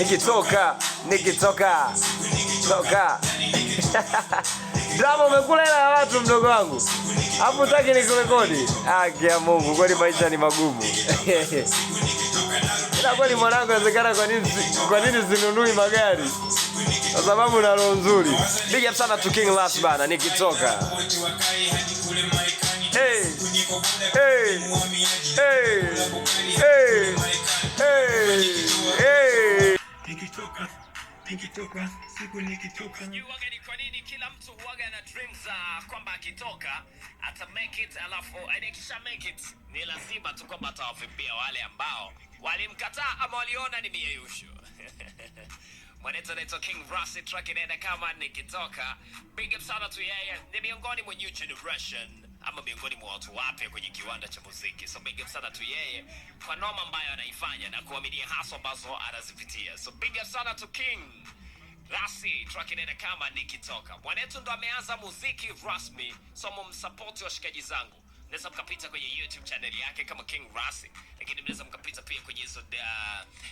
nikitoka toka. Drama umekula hela ya watu mdogo wangu. Hapo utaki nikurekodi. Haki ya Mungu, kweli maisha ni magumu. Ila kweli mwanangu, inawezekana kwa nini zinunui magari? Kwa sababu na roho nzuri. Big up sana to King Last bana, nikitoka. Hey. Hey. Hey. Hey. Hey. Nikitoka siku nikitoka. Yuwaga ni kwa nini kila mtu huwaga na dreams kwamba akitoka ata make it, alafu akisha make it ni lazima tu kwamba atawafikia wale ambao walimkataa ama waliona ni mieyusho. Mwanetu anaitwa King Rasi, track inaenda kama nikitoka. Big up sana tu yeye, ni miongoni mwa new generation ama miongoni mwa watu wapya kwenye kiwanda cha muziki. So big up sana tu yeye kwa noma ambayo anaifanya na kuaminia hasa ambazo anazipitia. So big up sana tu King Rasi, track inaenda kama nikitoka. Mwanetu ndo ameanza muziki rasmi, so mumsupport washikaji zangu. Mnaweza mkapita kwenye YouTube channel yake kama King Rasi, lakini mnaweza mkapita pia kwenye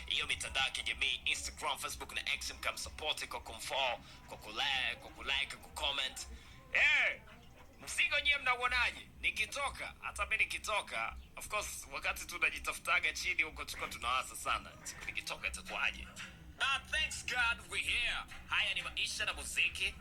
hiyo mitandao ya kijamii Instagram, Facebook na X, mkamsupport kwa kumfollow, kwa kulike, kwa comment. Mzigo nyewe mnauonaje? Nikitoka, hata mimi nikitoka, of course wakati tunajitafutaga chini huko tuko tunawaza sana. Siku nikitoka itakuwaje? Thanks God we're here. Haya ni maisha na muziki.